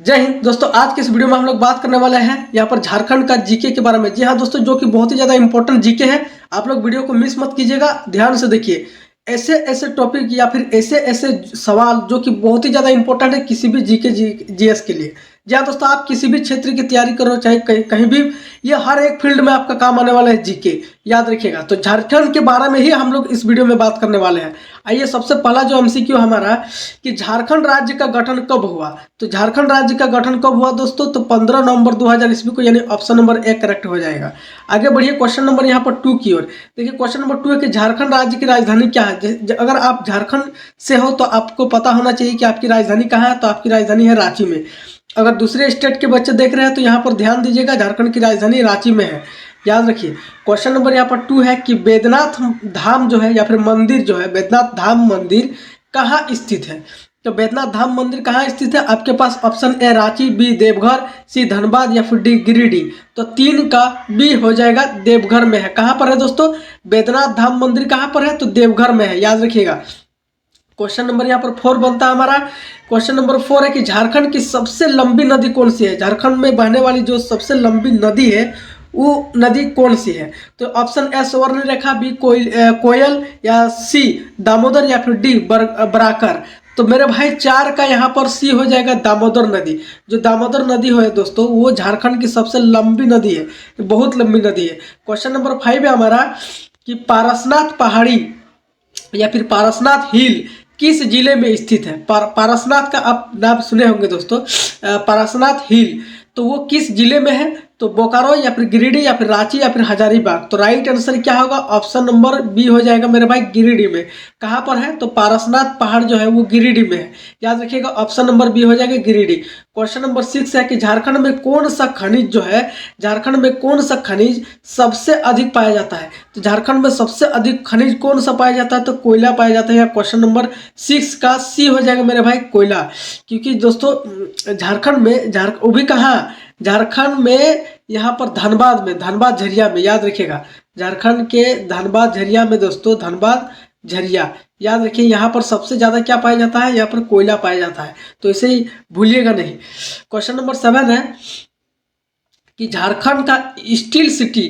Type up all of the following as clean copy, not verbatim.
जय हिंद दोस्तों। आज के इस वीडियो में हम लोग बात करने वाले हैं यहाँ पर झारखंड का जीके के बारे में। जी हाँ दोस्तों, जो कि बहुत ही ज़्यादा इंपॉर्टेंट जीके है। आप लोग वीडियो को मिस मत कीजिएगा, ध्यान से देखिए। ऐसे ऐसे टॉपिक या फिर ऐसे ऐसे सवाल जो कि बहुत ही ज़्यादा इंपॉर्टेंट है किसी भी जीके जीएस के लिए। जी हाँ दोस्तों, आप किसी भी क्षेत्र की तैयारी करो, चाहे कहीं भी, ये हर एक फील्ड में आपका काम आने वाला है जीके, याद रखिएगा। तो झारखंड के बारे में ही हम लोग इस वीडियो में बात करने वाले हैं। आइए, सबसे पहला जो एमसीक्यू हमारा कि झारखंड राज्य का गठन कब हुआ। तो झारखंड राज्य का गठन कब हुआ दोस्तों? तो 15 नवंबर 2000 ईस्वी को, यानी ऑप्शन नंबर 1 करेक्ट हो जाएगा। आगे बढ़िए क्वेश्चन नंबर यहाँ पर 2 की ओर। देखिए क्वेश्चन नंबर 2 है कि झारखंड राज्य की राजधानी क्या है। अगर आप झारखंड से हो तो आपको पता होना चाहिए कि आपकी राजधानी कहाँ है। तो आपकी राजधानी है रांची में। अगर दूसरे स्टेट के बच्चे देख रहे हैं तो यहाँ पर ध्यान दीजिएगा, झारखंड की राजधानी रांची में है, याद रखिए। क्वेश्चन नंबर यहाँ पर 2 है कि बैद्यनाथ धाम जो है या फिर मंदिर जो है, बैद्यनाथ धाम मंदिर कहाँ स्थित है। तो बैद्यनाथ धाम मंदिर कहाँ स्थित है? आपके पास option A Ranchi, B Deoghar, C Dhanbad या फिर डी गिरिडीह। तो 3 का बी हो जाएगा, देवघर में है। कहाँ पर है दोस्तों? बैद्यनाथ धाम मंदिर कहाँ पर है? तो देवघर में है, याद रखिएगा। क्वेश्चन नंबर यहाँ पर 4 बनता है हमारा। क्वेश्चन नंबर 4 है कि झारखंड की सबसे लंबी नदी कौन सी है। झारखंड में बहने वाली जो सबसे लंबी नदी है वो नदी कौन सी है। तो ऑप्शन ए सुवर्ण रेखा, बी कोयल या सी दामोदर या फिर डी बराकर। तो मेरे भाई 4 का यहाँ पर सी हो जाएगा, दामोदर नदी। जो दामोदर नदी है दोस्तों, वो झारखंड की सबसे लंबी नदी है, बहुत लंबी नदी है। क्वेश्चन नंबर 5 है हमारा कि पारसनाथ पहाड़ी या फिर पारसनाथ हिल किस जिले में स्थित है। पारसनाथ का आप नाम सुने होंगे दोस्तों, पारसनाथ हिल, तो वो किस जिले में है। तो बोकारो या फिर गिरिडीह या फिर रांची या फिर हजारीबाग। तो राइट आंसर क्या होगा? ऑप्शन नंबर बी हो जाएगा मेरे भाई, गिरिडीह में। कहाँ पर है? तो पारसनाथ पहाड़ जो है वो गिरिडीह में है, याद रखिएगा। ऑप्शन नंबर बी हो जाएगा, गिरिडीह। क्वेश्चन नंबर 6 है कि झारखंड में कौन सा खनिज जो है, झारखंड में कौन सा खनिज सबसे अधिक पाया जाता है। तो झारखंड में सबसे अधिक खनिज कौन सा पाया जाता है? तो कोयला पाया जाता है। या क्वेश्चन नंबर 6 का सी हो जाएगा मेरे भाई, कोयला। क्योंकि दोस्तों झारखंड में वो भी कहाँ, झारखंड में यहाँ पर धनबाद में, धनबाद झरिया में, याद रखिएगा। झारखंड के धनबाद झरिया में दोस्तों, धनबाद झरिया, याद रखिए। यहाँ पर सबसे ज्यादा क्या पाया जाता है? यहाँ पर कोयला पाया जाता है, तो इसे ही भूलिएगा नहीं। क्वेश्चन नंबर 7 है कि झारखंड का स्टील सिटी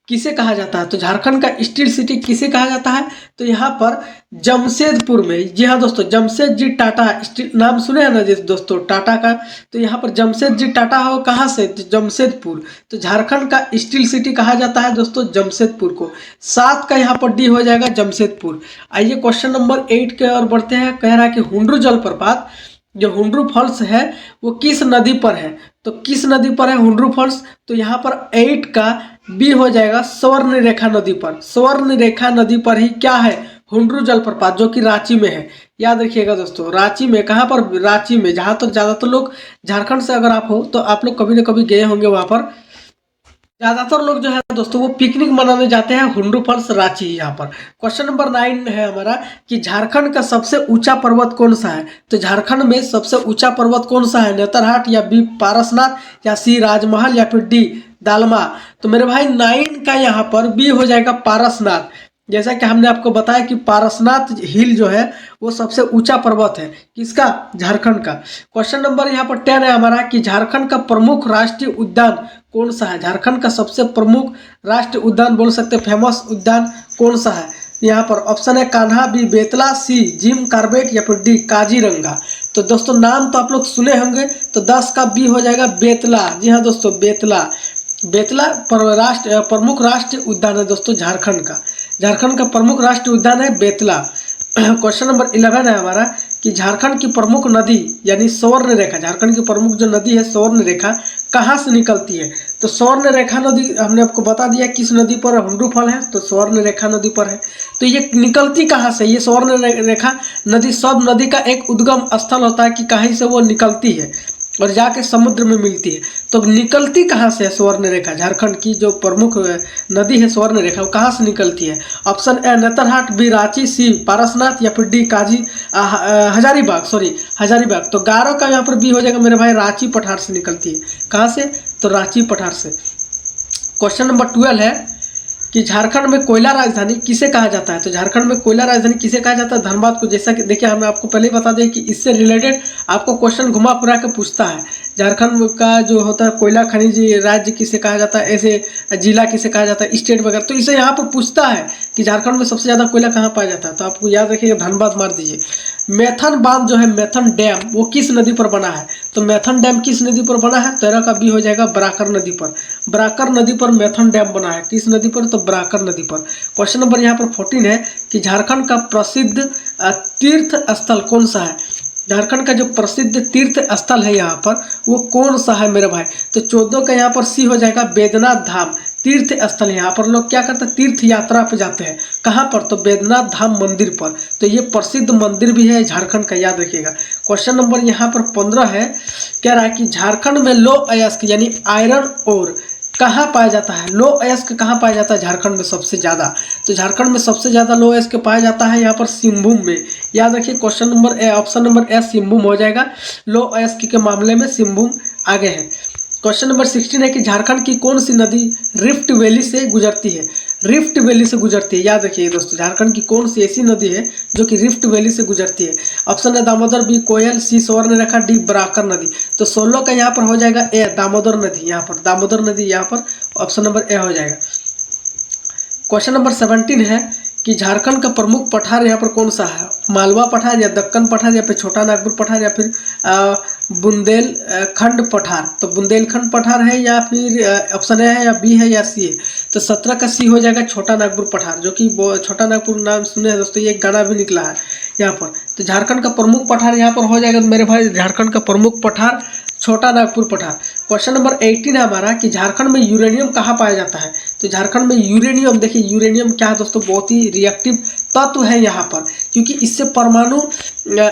किसे कहा जाता है। तो झारखंड का स्टील सिटी किसे कहा जाता है? तो यहाँ पर जमशेदपुर में। जी हाँ दोस्तों, जमशेद जी टाटा स्टील नाम सुने हैं ना जी दोस्तों, टाटा का। तो यहाँ पर जमशेद जी टाटा हो, कहाँ से? जमशेदपुर। तो झारखंड का स्टील सिटी कहा जाता है दोस्तों, जमशेदपुर को। 7 का यहाँ पर डी हो जाएगा, जमशेदपुर। आइए क्वेश्चन नंबर 8 के ओर बढ़ते हैं। कह रहा है कि हुंड्रू जलप्रपात, जो हुंड्रू फॉल्स है, वो किस नदी पर है। तो किस नदी पर है हुंड्रू फॉल्स? तो यहाँ पर 8 का बी हो जाएगा, स्वर्ण रेखा नदी पर। स्वर्ण रेखा नदी पर ही क्या है? हुंड्रू जलप्रपात, जो कि रांची में है, याद रखिएगा दोस्तों। रांची में, कहाँ पर? रांची में। जहाँ तक ज़्यादातर लोग झारखंड से अगर आप हो तो आप लोग कभी ना कभी गए होंगे वहाँ पर। ज्यादातर लोग जो है दोस्तों वो पिकनिक मनाने जाते हैं हुंड्रू फॉल्स, रांची। यहाँ पर क्वेश्चन नंबर 9 है हमारा कि झारखंड का सबसे ऊंचा पर्वत कौन सा है। तो झारखंड में सबसे ऊंचा पर्वत कौन सा है? नेतरहाट या बी पारसनाथ या सी राजमहल या फिर डी दालमा। तो मेरे भाई 9 का यहाँ पर बी हो जाएगा, पारसनाथ। जैसा कि हमने आपको बताया कि पारसनाथ हिल जो है वो सबसे ऊंचा पर्वत है, किसका? झारखंड का। क्वेश्चन नंबर यहाँ पर 10 है हमारा कि झारखंड का प्रमुख राष्ट्रीय उद्यान कौन सा है। झारखंड का सबसे प्रमुख राष्ट्रीय उद्यान बोल सकते, फेमस उद्यान कौन सा है। यहाँ पर ऑप्शन है कान्हा, बी बेतला, सी जिम कार्बेट या फिर डी काजीरंगा। तो दोस्तों नाम तो आप लोग सुने होंगे, तो 10 का बी हो जाएगा, बेतला। जी हाँ दोस्तों, बेतला। बेतला प्रमुख राष्ट्रीय उद्यान है दोस्तों झारखंड का। झारखंड का प्रमुख राष्ट्रीय उद्यान है बेतला। क्वेश्चन नंबर 11 है हमारा कि झारखंड की प्रमुख नदी यानी स्वर्ण रेखा, झारखंड की प्रमुख जो नदी है स्वर्ण रेखा, कहाँ से निकलती है। तो स्वर्ण रेखा नदी हमने आपको बता दिया किस नदी पर हुंड्रू फॉल है, तो स्वर्ण रेखा नदी पर है। तो ये निकलती कहाँ से? ये स्वर्ण रेखा नदी सब नदी का एक उद्गम स्थल होता है कि कहीं से वो निकलती है और जाके समुद्र में मिलती है। तो निकलती कहाँ से है स्वर्ण रेखा? झारखंड की जो प्रमुख नदी है स्वर्ण रेखा, वो कहाँ से निकलती है? Option A Netarhat, B Ranchi, C Parasnath या फिर डी हजारीबाग, हजारीबाग। तो 11 का यहाँ पर बी हो जाएगा मेरे भाई, रांची पठार से निकलती है। कहाँ से? तो रांची पठार से। क्वेश्चन नंबर 12 है कि झारखंड में कोयला राजधानी किसे कहा जाता है। तो झारखंड में कोयला राजधानी किसे कहा जाता है? धनबाद को। जैसा कि देखिए हमने आपको पहले ही बता दें कि इससे रिलेटेड आपको क्वेश्चन घुमा फिरा के पूछता है। झारखंड का जो होता है कोयला खनिज राज्य किसे कहा जाता है, ऐसे जिला किसे कहा जाता है, स्टेट वगैरह। तो इसे यहाँ पर पूछता है कि झारखंड में सबसे ज़्यादा कोयला कहाँ पाया जाता है, तो आपको याद रखिएगा धनबाद मार दीजिए। मैथन बांध जो है, मैथन डैम, वो किस नदी पर बना है, तो मैथन डैम किस नदी पर बना है, तेरह का बी हो जाएगा बराकर नदी पर। बराकर नदी पर मैथन डैम बना है, किस नदी पर, तो बराकर नदी पर। क्वेश्चन नंबर यहाँ पर 14 है कि झारखंड का प्रसिद्ध तीर्थ स्थल कौन सा है। झारखंड का जो प्रसिद्ध तीर्थ स्थल है यहाँ पर वो कौन सा है मेरे भाई, तो 14 का यहाँ पर सी हो जाएगा बैद्यनाथ धाम। तीर्थ स्थल यहाँ पर लोग क्या करते हैं, तीर्थ यात्रा पे जाते हैं, कहाँ पर, तो बैद्यनाथ धाम मंदिर पर। तो ये प्रसिद्ध मंदिर भी है झारखंड का, याद रखिएगा। क्वेश्चन नंबर यहाँ पर 15 है, कह रहा है कि झारखंड में लौह अयस्क यानी आयरन ओर कहाँ पाया जाता है। लौह अयस्क कहाँ पाया जाता है झारखंड में सबसे ज़्यादा, तो झारखंड में सबसे ज़्यादा लौह अयस्क पाया जाता है यहाँ पर सिंहभूम में, याद रखिए। Question number A, option number A Singhbhum हो जाएगा। लौह अयस्क के मामले में सिंहभूम आगे है। क्वेश्चन नंबर 16 है कि झारखंड की कौन सी नदी रिफ्ट वैली से गुजरती है। रिफ्ट वैली से गुजरती है, याद रखिए दोस्तों, झारखंड की कौन सी ऐसी नदी है जो कि रिफ्ट वैली से गुजरती है। ऑप्शन है दामोदर, बी कोयल, सी स्वर्ण रेखा, डी बराकर नदी। तो 16 का यहाँ पर हो जाएगा ए दामोदर नदी, यहाँ पर दामोदर नदी यहाँ पर ऑप्शन नंबर ए हो जाएगा। क्वेश्चन नंबर 17 है कि झारखंड का प्रमुख पठार यहाँ पर कौन सा है, मालवा पठार या दक्कन पठार या फिर छोटा नागपुर पठार या फिर बुंदेलखंड पठार। तो बुंदेलखंड पठार है या फिर ऑप्शन ए है या बी है या सी है, तो 17 का सी हो जाएगा छोटा नागपुर पठार, जो कि छोटा नागपुर नाम सुने हैं दोस्तों, ये एक गाना भी निकला है यहाँ पर। तो झारखंड का प्रमुख पठार यहाँ पर हो जाएगा मेरे भाई, झारखंड का प्रमुख पठार छोटा नागपुर पठार। क्वेश्चन नंबर 18 है हमारा कि झारखंड में यूरेनियम कहाँ पाया जाता है। तो झारखंड में यूरेनियम, देखिए यूरेनियम क्या है दोस्तों, बहुत ही रिएक्टिव तत्व है यहाँ पर, क्योंकि इससे परमाणु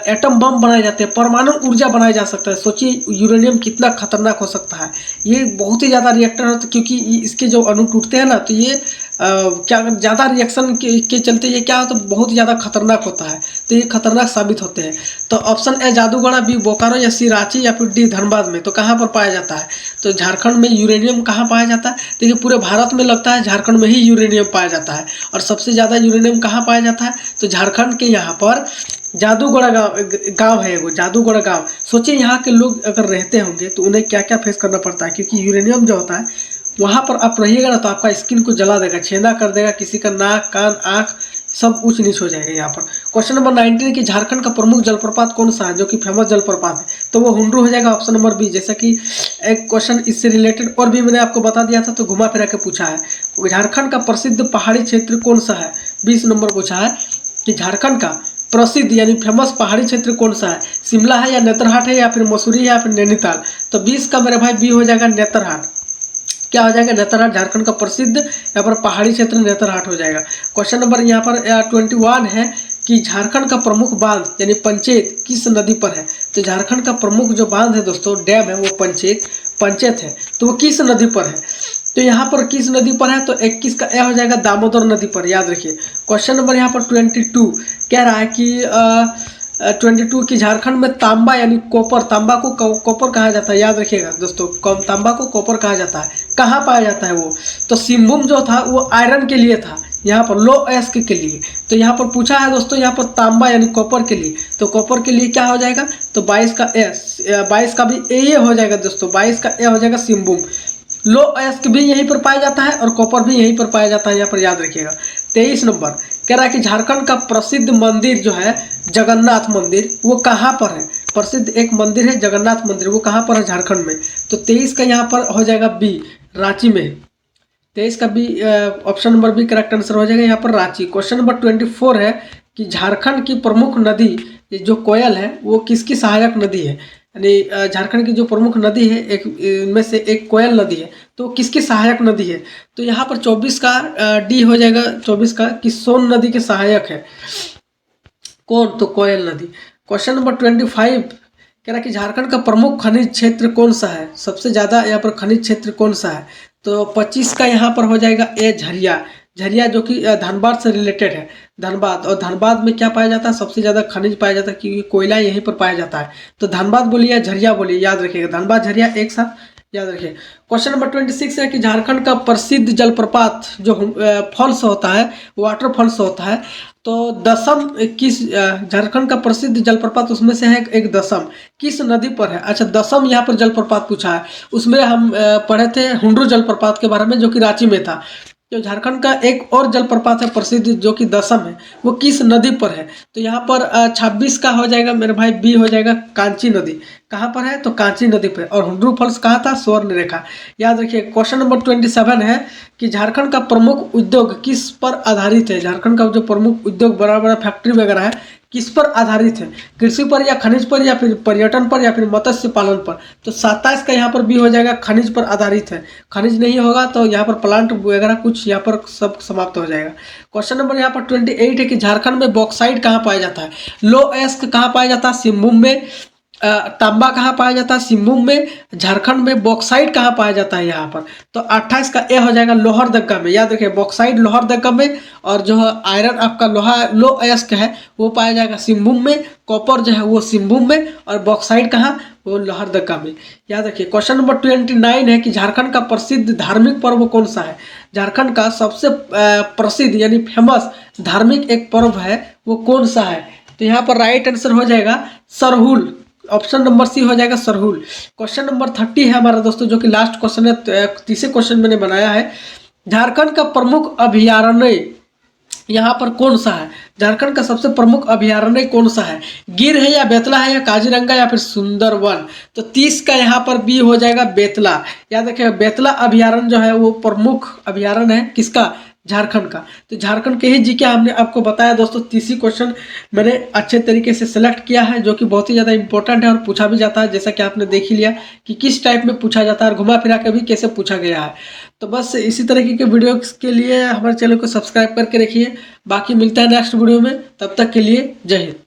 एटम बम बनाए जाते हैं, परमाणु ऊर्जा बनाया जा सकता है। सोचिए यूरेनियम कितना खतरनाक हो सकता है, ये बहुत ही ज़्यादा रिएक्टर होता है, क्योंकि इसके जो अणु टूटते हैं ना, तो ये क्या ज़्यादा रिएक्शन के चलते ये क्या होता है, बहुत ज़्यादा खतरनाक होता है, तो ये खतरनाक साबित होते हैं। तो ऑप्शन ए जादूगढ़ा, बी बोकारो या सी रांची या फिर डी धनबाद में। तो कहाँ पर पाया जाता है, तो झारखंड में यूरेनियम कहाँ पाया जाता है, देखिए पूरे भारत में लगता है झारखंड में ही यूरेनियम पाया जाता है, और सबसे ज़्यादा यूरेनियम कहाँ पाया जाता है, तो झारखंड के यहाँ पर जादूगढ़ा गाँव है वो, जादूगढ़ा गाँव। सोचिए यहाँ के लोग अगर रहते होंगे तो उन्हें क्या क्या फेस करना पड़ता है, क्योंकि यूरेनियम जो होता है वहाँ पर आप रहिएगा ना तो आपका स्किन को जला देगा, छेदा कर देगा, किसी का नाक कान आँख सब ऊंच नीच हो जाएगा यहाँ पर। क्वेश्चन नंबर 19 कि झारखंड का प्रमुख जलप्रपात कौन सा है जो कि फेमस जलप्रपात है, तो वो हुंड्रू हो जाएगा, ऑप्शन नंबर बी। जैसा कि एक क्वेश्चन इससे रिलेटेड और भी मैंने आपको बता दिया था, तो घुमा फिरा के पूछा है झारखंड का प्रसिद्ध पहाड़ी क्षेत्र कौन सा है, 20 नंबर पूछा है कि झारखंड का प्रसिद्ध यानी फेमस पहाड़ी क्षेत्र कौन सा है, शिमला है या नेतरहाट है या फिर मसूरी है या फिर नैनीताल। तो 20 का मेरे भाई बी हो जाएगा नेतरहाट, क्या हो जाएगा नेतरहाट, झारखंड का प्रसिद्ध यहाँ पर पहाड़ी क्षेत्र नेतरहाट हो जाएगा। क्वेश्चन नंबर यहाँ पर 21 है कि झारखंड का प्रमुख बांध यानी पंचेत किस नदी पर है। तो झारखंड का प्रमुख जो बांध है दोस्तों, डैम है, वो पंचेत है, तो वो किस नदी पर है, तो यहाँ पर किस नदी पर है, तो 21 का ए हो जाएगा दामोदर नदी पर, याद रखिए। क्वेश्चन नंबर यहाँ पर 22 कह रहा है कि 22 की झारखंड में तांबा यानी कॉपर, तांबा को कॉपर कहा जाता है, याद रखिएगा दोस्तों, तांबा को कॉपर कहा जाता है, कहाँ पाया जाता है वो, तो सिंहभूम जो था वो आयरन के लिए था, यहाँ पर लौह अयस्क के लिए। तो यहाँ पर पूछा है दोस्तों, यहाँ पर तांबा यानी कॉपर के लिए, तो कॉपर के लिए क्या हो जाएगा, तो 22 का ए, 22 का भी ए हो जाएगा दोस्तों, 22 का ए हो जाएगा सिंहभूम। लौह अयस्क भी यहीं पर पाया जाता है और कॉपर भी यहीं पर पाया जाता है, यहाँ पर याद रखिएगा। 23 नंबर कह रहा है कि झारखंड का प्रसिद्ध मंदिर जो है जगन्नाथ मंदिर, वो कहाँ पर है, प्रसिद्ध एक मंदिर है जगन्नाथ मंदिर, वो कहाँ पर है, झारखंड में। तो 23 का यहाँ पर हो जाएगा बी, रांची में। 23 का B option number B correct answer हो जाएगा यहाँ पर रांची। क्वेश्चन नंबर 24 है कि झारखंड की प्रमुख नदी जो कोयल है वो किसकी सहायक नदी है, यानी झारखंड की जो प्रमुख नदी है एक इनमें से एक कोयल नदी है, तो किसकी सहायक नदी है, तो यहाँ पर 24 का डी हो जाएगा, 24 का कि सोन नदी के सहायक है कौन, तो कोयल नदी। क्वेश्चन नंबर 25 कह रहा है कि झारखंड का प्रमुख खनिज क्षेत्र कौन सा है, सबसे ज़्यादा यहाँ पर खनिज क्षेत्र कौन सा है, तो 25 का यहाँ पर हो जाएगा ए झरिया, झरिया जो कि धनबाद से रिलेटेड है, धनबाद। और धनबाद में क्या पाया जाता है, सबसे ज़्यादा खनिज पाया जाता है, क्योंकि कोयला यहीं पर पाया जाता है। तो धनबाद बोलिए या झरिया बोलिए, याद रखिएगा, धनबाद झरिया एक साथ याद रखिए। क्वेश्चन नंबर 26 है कि झारखंड का प्रसिद्ध जलप्रपात जो फॉल्स होता है, वाटर फॉल्स होता है, तो दसम किस झारखंड का प्रसिद्ध जलप्रपात उसमें से है एक दसम, किस नदी पर है? अच्छा, दसम यहाँ पर जलप्रपात पूछा है। उसमें हम पढ़े थे हुंड्रू जलप्रपात के बारे में जो कि रांची में था। जो झारखंड का एक और जलप्रपात है प्रसिद्ध जो कि दसम है, वो किस नदी पर है? तो यहाँ पर 26 का हो जाएगा मेरे भाई, बी हो जाएगा कांची नदी। कहाँ पर है? तो कांची नदी पर। और हुंड्रू फॉल्स कहाँ था? स्वर्ण रेखा। याद रखिए। क्वेश्चन नंबर 27 है कि झारखंड का प्रमुख उद्योग किस पर आधारित है? झारखंड का जो प्रमुख उद्योग, बड़ा बड़ा फैक्ट्री वगैरह है, किस पर आधारित है? कृषि पर या खनिज पर या फिर पर्यटन पर या फिर मत्स्य पालन पर? तो 27 का यहाँ पर भी हो जाएगा खनिज पर आधारित है। खनिज नहीं होगा तो यहाँ पर प्लांट वगैरह कुछ यहाँ पर सब समाप्त हो जाएगा। क्वेश्चन नंबर यहाँ पर 28 है कि झारखंड में बॉक्साइट कहाँ पाया जाता है? लोएस्क कहाँ पाया जाता है? सिंहभूम में। तांबा कहाँ पाया जाता है? सिंहभूम में। झारखंड में बॉक्साइट कहाँ पाया जाता है यहाँ पर? तो 28 का ए हो जाएगा लोहरदगा में। याद रखिए, बॉक्साइट लोहरदगा में, और जो है आयरन आपका लोहा लो अयस्क है वो पाया जाएगा सिंहभूम में। कॉपर जो है वो सिंहभूम में, और बॉक्साइट कहाँ? वो लोहरदगा में। याद रखिए। क्वेश्चन नंबर 29 है कि झारखंड का प्रसिद्ध धार्मिक पर्व कौन सा है? झारखंड का सबसे प्रसिद्ध यानी फेमस धार्मिक एक पर्व है, वो कौन सा है? तो यहाँ पर राइट आंसर हो जाएगा सरहुल। ऑप्शन नंबर सी हो जाएगा सरहुल। क्वेश्चन नंबर 30 है हमारा दोस्तों, जो कि लास्ट क्वेश्चन है, 30वें क्वेश्चन मैंने बनाया है। झारखंड का प्रमुख अभयारण्य यहाँ पर कौन सा है? झारखंड का सबसे प्रमुख अभयारण्य कौन सा है? गिर है या बेतला है या काजीरंगा या फिर सुंदरवन? तो 30 का यहाँ पर बी हो जाएगा बेतला। याद रखिएगा, बेतला अभयारण्य जो है वो प्रमुख अभयारण्य है किसका? झारखंड का। तो झारखंड के ही जीके हमने आपको बताया दोस्तों। 30 क्वेश्चन मैंने अच्छे तरीके से सिलेक्ट किया है, जो कि बहुत ही ज़्यादा इंपॉर्टेंट है और पूछा भी जाता है, जैसा कि आपने देख ही लिया कि किस टाइप में पूछा जाता है और घुमा फिरा के भी कैसे पूछा गया है। तो बस इसी तरीके के वीडियो के लिए हमारे चैनल को सब्सक्राइब करके रखिए। बाकी मिलता है नेक्स्ट वीडियो में, तब तक के लिए जय हिंद।